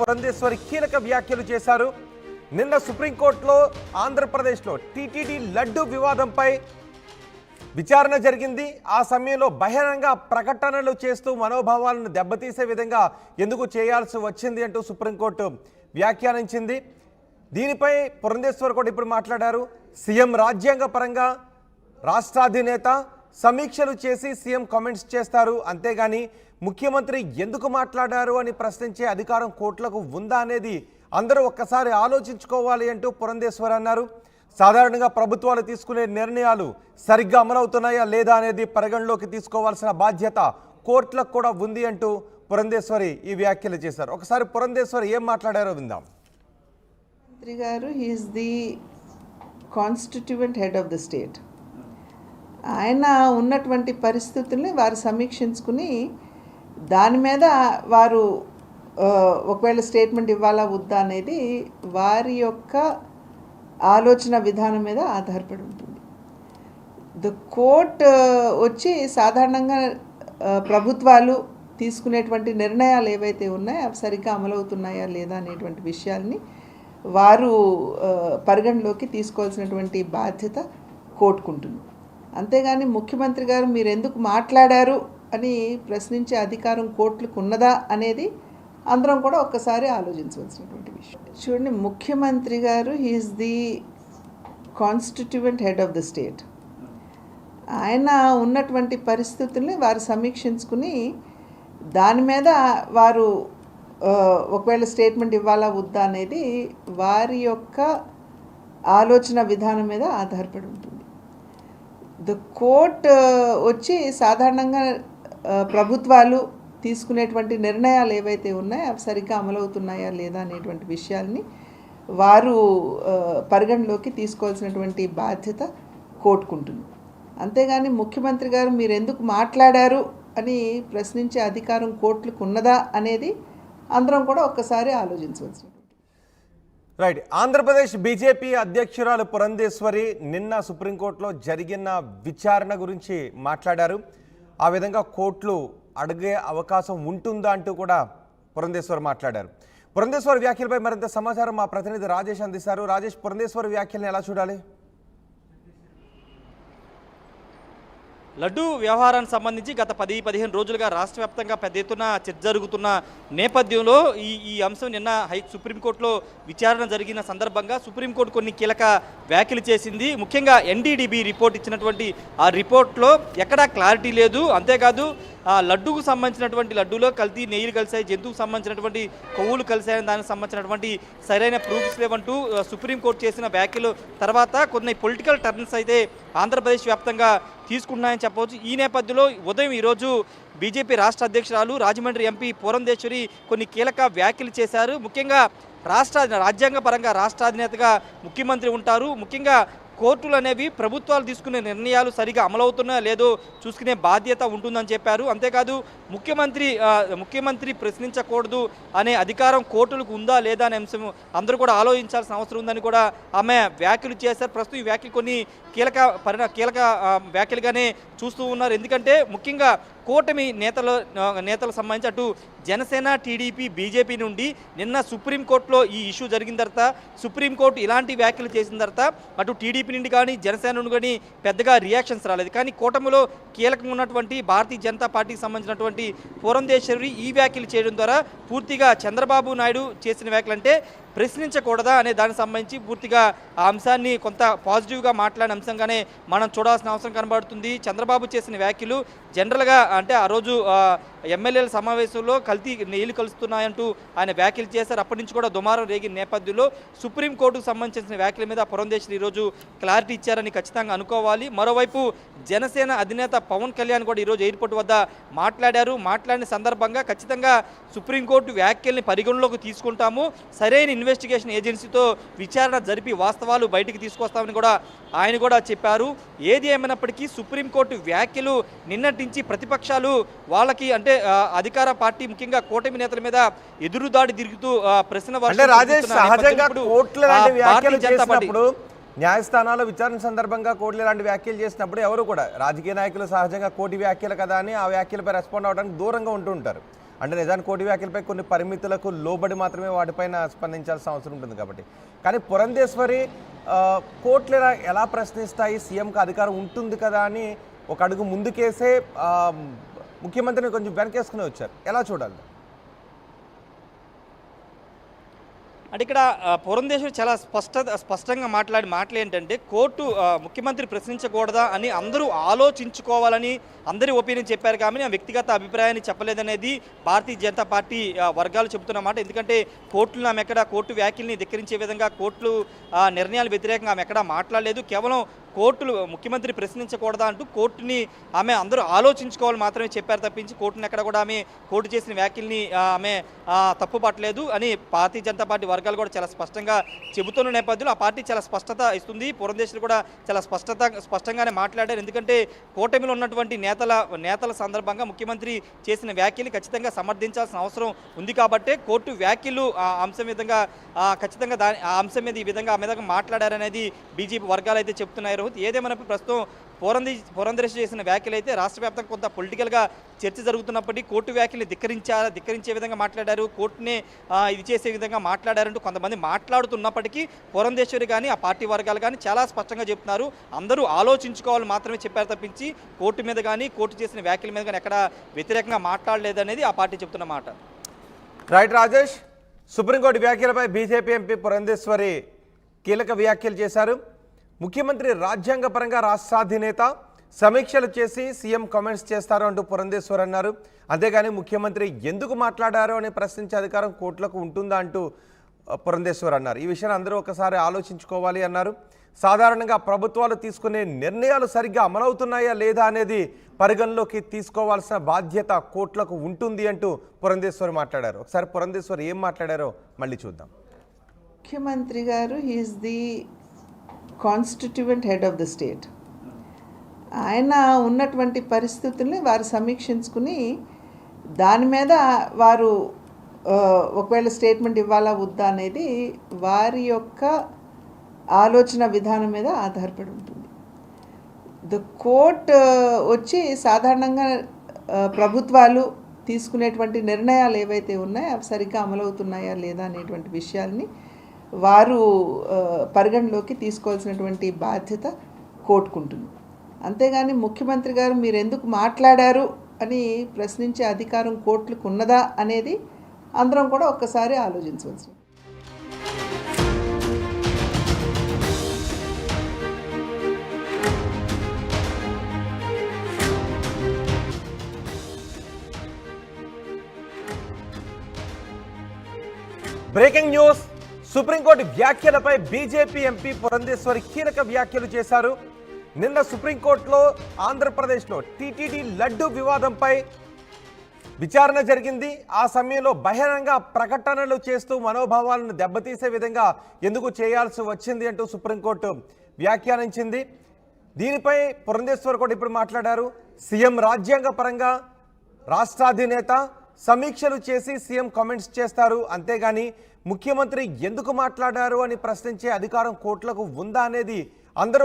పురంధేశ్వరి కీలక వ్యాఖ్యలు చేశారు. నిన్న సుప్రీంకోర్టులో ఆంధ్రప్రదేశ్లో టీటీడీ లడ్డు వివాదంపై విచారణ జరిగింది. ఆ సమయంలో బహిరంగ ప్రకటనలు చేస్తూ మనోభావాలను దెబ్బతీసే విధంగా ఎందుకు చేయాల్సి వచ్చింది అంటూ సుప్రీంకోర్టు వ్యాఖ్యానించింది. దీనిపై పురంధేశ్వర్ కూడా ఇప్పుడు మాట్లాడారు. సీఎం రాజ్యాంగ పరంగా రాష్ట్రాధినేత సమీక్షలు చేసి సీఎం కామెంట్స్ చేస్తారు, అంతేగాని ముఖ్యమంత్రి ఎందుకు మాట్లాడారు అని ప్రశ్నించే అధికారం కోర్టులకు ఉందా అనేది అందరూ ఒక్కసారి ఆలోచించుకోవాలి అంటూ పురంధేశ్వర్ అన్నారు. సాధారణంగా ప్రభుత్వాలు తీసుకునే నిర్ణయాలు సరిగ్గా అమలవుతున్నాయా లేదా అనేది పరిగణలోకి తీసుకోవాల్సిన బాధ్యత కోర్టులకు కూడా ఉంది అంటూ పురంధేశ్వరి ఈ వ్యాఖ్యలు చేశారు. ఒకసారి పురంధేశ్వరి ఏం మాట్లాడారో విందాం. మంత్రి గారు he is the constituent head of the state. ఆయన ఉన్నటువంటి పరిస్థితుల్ని వారు సమీక్షించుకుని దాని మీద వారు ఒకవేళ స్టేట్మెంట్ ఇవ్వాలా వద్దా అనేది వారి యొక్క ఆలోచన విధానం మీద ఆధారపడి ఉంటుంది. ద కోర్ట్ వచ్చి సాధారణంగా ప్రభుత్వాలు తీసుకునేటువంటి నిర్ణయాలు ఏవైతే ఉన్నాయో అవి సరిగ్గా అమలవుతున్నాయా లేదా అనేటువంటి విషయాల్ని వారు పరిగణలోకి తీసుకోవాల్సినటువంటి బాధ్యత కోర్టుకుంటుంది. అంతేగాని ముఖ్యమంత్రి గారు మీరు ఎందుకు మాట్లాడారు అని ప్రశ్నించే అధికారం కోర్టులకు ఉన్నదా అనేది అందరం కూడా ఒక్కసారి ఆలోచించవలసినటువంటి విషయం. చూడండి, ముఖ్యమంత్రి గారు he is the constituent head of the state. ఆయన ఉన్నటువంటి పరిస్థితుల్ని వారు సమీక్షించుకుని దాని మీద వారు ఒకవేళ స్టేట్మెంట్ ఇవ్వాలా వద్దా అనేది వారి యొక్క ఆలోచన విధానం మీద ఆధారపడి ఉంటుంది. ద కోర్ట్ వచ్చి సాధారణంగా ప్రభుత్వాలు తీసుకునేటువంటి నిర్ణయాలు ఏవైతే ఉన్నాయో అవి సరిగ్గా అమలవుతున్నాయా లేదా అనేటువంటి విషయాల్ని వారు పరిగణలోకి తీసుకోవాల్సినటువంటి బాధ్యత కోర్టుకుంటుంది. అంతేగాని ముఖ్యమంత్రి గారు మీరు ఎందుకు మాట్లాడారు అని ప్రశ్నించే అధికారం కోర్టులకు ఉన్నదా అనేది అందరం కూడా ఒక్కసారి ఆలోచించవచ్చు. రైట్. ఆంధ్రప్రదేశ్ బీజేపీ అధ్యక్షురాలు పురంధేశ్వరి నిన్న సుప్రీంకోర్టులో జరిగిన విచారణ గురించి మాట్లాడారు. ఆ విధంగా కోర్టులు అడిగే అవకాశం ఉంటుందా అంటూ కూడా పురంధేశ్వర్ మాట్లాడారు. పురంధేశ్వర్ వ్యాఖ్యలపై మరింత సమాచారం మా ప్రతినిధి రాజేష్ అందిస్తారు. రాజేష్, పురంధేశ్వర్ వ్యాఖ్యలను ఎలా చూడాలి? లడ్డు వ్యవహారానికి సంబంధించి గత 10-15 రోజులుగా రాష్ట్ర వ్యాప్తంగా పెద్ద ఎత్తున చర్చ జరుగుతున్న నేపథ్యంలో ఈ అంశం నిన్న సుప్రీంకోర్టులో విచారణ జరిగిన సందర్భంగా సుప్రీంకోర్టు కొన్ని కీలక వ్యాఖ్యలు చేసింది. ముఖ్యంగా ఎన్డీడీబీ రిపోర్ట్ ఇచ్చినటువంటి ఆ రిపోర్ట్లో ఎక్కడా క్లారిటీ లేదు. అంతేకాదు లడ్డూకు సంబంధించినటువంటి లడ్డూలో కల్తీ నెయ్యిలు కలిసాయి, జంతువుకు సంబంధించినటువంటి కొవ్వులు కలిసాయని దానికి సంబంధించినటువంటి సరైన ప్రూఫ్స్ లేవంటూ సుప్రీంకోర్టు చేసిన వ్యాఖ్యలు తర్వాత కొన్ని పొలిటికల్ టర్న్స్ అయితే ఆంధ్రప్రదేశ్ వ్యాప్తంగా తీసుకున్నాయని చెప్పవచ్చు. ఈ నేపథ్యంలో ఉదయం ఈరోజు బీజేపీ రాష్ట్ర అధ్యక్షురాలు రాజమండ్రి ఎంపీ పురంధేశ్వరి కొన్ని కీలక వ్యాఖ్యలు చేశారు. ముఖ్యంగా రాజ్యాంగ పరంగా రాష్ట్రాధినేతగా ముఖ్యమంత్రి ఉంటారు. ముఖ్యంగా కోర్టులు అనేవి ప్రభుత్వాలు తీసుకునే నిర్ణయాలు సరిగా అమలవుతున్నాయో లేదో చూసుకునే బాధ్యత ఉంటుందని చెప్పారు. అంతేకాదు ముఖ్యమంత్రి ప్రశ్నించకూడదు అనే అధికారం కోర్టులకు ఉందా లేదా అనే అంశం అందరూ కూడా ఆలోచించాల్సిన అవసరం ఉందని కూడా ఆమె వ్యాఖ్యలు చేశారు. ప్రస్తుతం ఈ వ్యాఖ్యలు కొన్ని కీలక వ్యాఖ్యలుగానే చూస్తూ ఉన్నారు. ఎందుకంటే ముఖ్యంగా కూటమి నేతలకు సంబంధించి అటు జనసేన, టీడీపీ, బీజేపీ నుండి నిన్న సుప్రీంకోర్టులో ఈ ఇష్యూ జరిగిన తర్వాత సుప్రీంకోర్టు ఇలాంటి వ్యాఖ్యలు చేసిన తర్వాత అటు టీడీపీ నుండి కానీ జనసేన నుండి కానీ పెద్దగా రియాక్షన్స్ రాలేదు. కానీ కూటమిలో కీలకంగా ఉన్నటువంటి భారతీయ జనతా పార్టీకి సంబంధించినటువంటి పురంధేశ్వరి ఈ వ్యాఖ్యలు చేయడం ద్వారా పూర్తిగా చంద్రబాబు నాయుడు చేసిన వ్యాఖ్యలు అంటే ప్రశ్నించకూడదా అనే దానికి సంబంధించి పూర్తిగా ఆ అంశాన్ని కొంత పాజిటివ్గా మాట్లాడిన అంశంగానే మనం చూడాల్సిన అవసరం కనబడుతుంది. చంద్రబాబు చేసిన వ్యాఖ్యలు జనరల్గా అంటే ఆ రోజు ఎమ్మెల్యేల సమావేశంలో కల్తీ నెయ్యిలు కలుస్తున్నాయంటూ ఆయన వ్యాఖ్యలు చేశారు. అప్పటి నుంచి కూడా దుమారం రేగిన నేపథ్యంలో సుప్రీంకోర్టుకు సంబంధించిన వ్యాఖ్యల మీద పురంధేశ్వరి ఈరోజు క్లారిటీ ఇచ్చారని ఖచ్చితంగా అనుకోవాలి. మరోవైపు జనసేన అధినేత పవన్ కళ్యాణ్ కూడా ఈరోజు ఎయిర్పోర్ట్ వద్ద మాట్లాడారు. మాట్లాడిన సందర్భంగా ఖచ్చితంగా సుప్రీంకోర్టు వ్యాఖ్యల్ని పరిగణలోకి తీసుకుంటాము, సరైన ఇన్వెస్టిగేషన్ ఏజెన్సీతో విచారణ జరిపి వాస్తవాలు బయటికి తీసుకొస్తామని కూడా ఆయన కూడా చెప్పారు. ఏది ఏమైనప్పటికీ సుప్రీంకోర్టు వ్యాఖ్యలు నిన్నటి నుంచి ప్రతిపక్షాలు వాళ్ళకి అంటే అధికార పార్టీ ముఖ్యంగా కూటమి నేతల మీద ఎదురుదాడి తిరుగుతూ ప్రశ్న న్యాయస్థానాల్లో విచారణ సందర్భంగా కోర్టులు ఇలాంటి వ్యాఖ్యలు చేసినప్పుడు ఎవరు కూడా రాజకీయ నాయకులు సహజంగా కోర్టు వ్యాఖ్యలు కదా అని ఆ వ్యాఖ్యలపై రెస్పాండ్ అవడానికి దూరంగా ఉంటూ ఉంటారు. అంటే నిజానికి కోర్టు వ్యాఖ్యలపై కొన్ని పరిమితులకు లోబడి మాత్రమే వాటిపైన స్పందించాల్సిన అవసరం ఉంటుంది కాబట్టి. కానీ పురంధేశ్వరి కోర్టులు ఎలా ప్రశ్నిస్తాయి, సీఎంకి అధికారం ఉంటుంది కదా అని ఒక అడుగు ముందుకేసే ముఖ్యమంత్రిని కొంచెం వెనకేసుకుని వచ్చారు. ఎలా చూడాలి? అంటే ఇక్కడ పురంధేశ్వరి చాలా స్పష్టంగా మాటలు ఏంటంటే కోర్టు ముఖ్యమంత్రి ప్రశ్నించకూడదా అని అందరూ ఆలోచించుకోవాలని అందరి ఒపీనియన్ చెప్పారు, కానీ ఆ వ్యక్తిగత అభిప్రాయాన్ని చెప్పలేదనేది భారతీయ జనతా పార్టీ వర్గాలు చెబుతున్నమాట. ఎందుకంటే కోర్టులను ఆమె ఎక్కడ కోర్టు వ్యాఖ్యల్ని ధిక్కరించే విధంగా కోర్టులు నిర్ణయాలు వ్యతిరేకంగా ఆమె ఎక్కడా మాట్లాడలేదు. కేవలం కోర్టులు ముఖ్యమంత్రి ప్రశ్నించకూడదా అంటూ కోర్టుని ఆమె అందరూ ఆలోచించుకోవాలి మాత్రమే చెప్పారు తప్పించి కోర్టుని ఎక్కడ కూడా ఆమె కోర్టు చేసిన వ్యాఖ్యల్ని ఆమె తప్పుపట్టలేదు అని భారతీయ జనతా పార్టీ వర్గాలు కూడా చాలా స్పష్టంగా చెబుతున్న నేపథ్యంలో ఆ పార్టీ చాలా స్పష్టత ఇస్తుంది. పురంధేశ్వరి కూడా చాలా స్పష్టంగానే మాట్లాడారు. ఎందుకంటే కూటమిలో ఉన్నటువంటి నేతల సందర్భంగా ముఖ్యమంత్రి చేసిన వ్యాఖ్యలు ఖచ్చితంగా సమర్థించాల్సిన అవసరం ఉంది కాబట్టే కోర్టు వ్యాఖ్యలు ఆ అంశం విధంగా ఖచ్చితంగా ఆ అంశం మీద ఈ విధంగా మాట్లాడారనేది బీజేపీ వర్గాలు అయితే చెప్తున్నాయి. ఏదేమైనా ప్రస్తుతం పురంధేశ్వరి చేసిన వ్యాఖ్యలు అయితే రాష్ట్ర వ్యాప్తంగా కొంత పొలిటికల్గా చర్చ జరుగుతున్నప్పటికీ కోర్టు వ్యాఖ్యల్ని ధిక్కరించే విధంగా మాట్లాడారు, కోర్టునే ఇది చేసే విధంగా మాట్లాడారంటూ కొంతమంది మాట్లాడుతున్నప్పటికీ పురంధేశ్వరి కానీ ఆ పార్టీ వర్గాలు కానీ చాలా స్పష్టంగా చెప్తున్నారు, అందరూ ఆలోచించుకోవాలి మాత్రమే చెప్పారు తప్పించి కోర్టు మీద కానీ కోర్టు చేసిన వ్యాఖ్యల మీద కానీ ఎక్కడ వ్యతిరేకంగా మాట్లాడలేదనేది ఆ పార్టీ చెప్తున్న మాట. రైట్ రాజేష్, సుప్రీంకోర్టు వ్యాఖ్యలపై బీజేపీ ఎంపీ పురంధేశ్వరి కీలక వ్యాఖ్యలు చేశారు. ముఖ్యమంత్రి రాజ్యాంగపరంగా రాష్ట్రాధినేత, సమీక్షలు చేసి సీఎం కామెంట్స్ చేస్తారు అంటూ పురంధేశ్వరి అన్నారు. అంతేగాని ముఖ్యమంత్రి ఎందుకు మాట్లాడారో అని ప్రశ్నించే అధికారం కోర్టులకు ఉంటుందా అంటూ పురంధేశ్వరి అన్నారు. ఈ విషయాన్ని అందరూ ఒకసారి ఆలోచించుకోవాలి అన్నారు. సాధారణంగా ప్రభుత్వాలు తీసుకునే నిర్ణయాలు సరిగ్గా అమలవుతున్నాయా లేదా అనేది పరిగణలోకి తీసుకోవాల్సిన బాధ్యత కోర్టులకు ఉంటుంది అంటూ పురంధేశ్వరి మాట్లాడారు. ఒకసారి పురంధేశ్వరి ఏం మాట్లాడారో మళ్ళీ చూద్దాం. ముఖ్యమంత్రి గారు he is the constituent head of the state. ఆయన ఉన్నటువంటి పరిస్థితుల్ని వారు సమీక్షించుకుని దాని మీద వారు ఒకవేళ స్టేట్మెంట్ ఇవ్వాలా వద్దా అనేది వారి యొక్క ఆలోచన విధానం మీద ఆధారపడి ఉంటుంది. ద కోర్ట్ వచ్చి సాధారణంగా ప్రభుత్వాలు తీసుకునేటువంటి నిర్ణయాలు ఏవైతే ఉన్నాయో అవి సరిగ్గా అమలవుతున్నాయా లేదా అనేటువంటి విషయాల్ని వారు పరిగణలోకి తీసుకోవాల్సినటువంటి బాధ్యత కోర్టుకుంటుంది. అంతేగాని ముఖ్యమంత్రి గారు మీరు ఎందుకు మాట్లాడారు అని ప్రశ్నించే అధికారం కోర్టులకు ఉన్నదా అనేది అందరం కూడా ఒక్కసారి ఆలోచించవలసి. బ్రేకింగ్ న్యూస్, సుప్రీంకోర్టు వ్యాఖ్యలపై బీజేపీ ఎంపీ పురంధేశ్వరి కీలక వ్యాఖ్యలు చేశారు. నిన్న సుప్రీంకోర్టులో ఆంధ్రప్రదేశ్లో టీటీడీ లడ్డు వివాదంపై విచారణ జరిగింది. ఆ సమయంలో బహిరంగ ప్రకటనలు చేస్తూ మనోభావాలను దెబ్బతీసే విధంగా ఎందుకు చేయాల్సి వచ్చింది అంటూ సుప్రీంకోర్టు వ్యాఖ్యానించింది. దీనిపై పురంధేశ్వరి కూడా ఇప్పుడు మాట్లాడారు. సీఎం రాజ్యాంగపరంగా రాష్ట్రాధినేత, సమీక్షలు చేసి సీఎం కామెంట్స్ చేస్తారు, అంతేగాని ముఖ్యమంత్రి ఎందుకు మాట్లాడారు అని ప్రశ్నించే అధికారం కోర్టులకు ఉందా అనేది అందరూ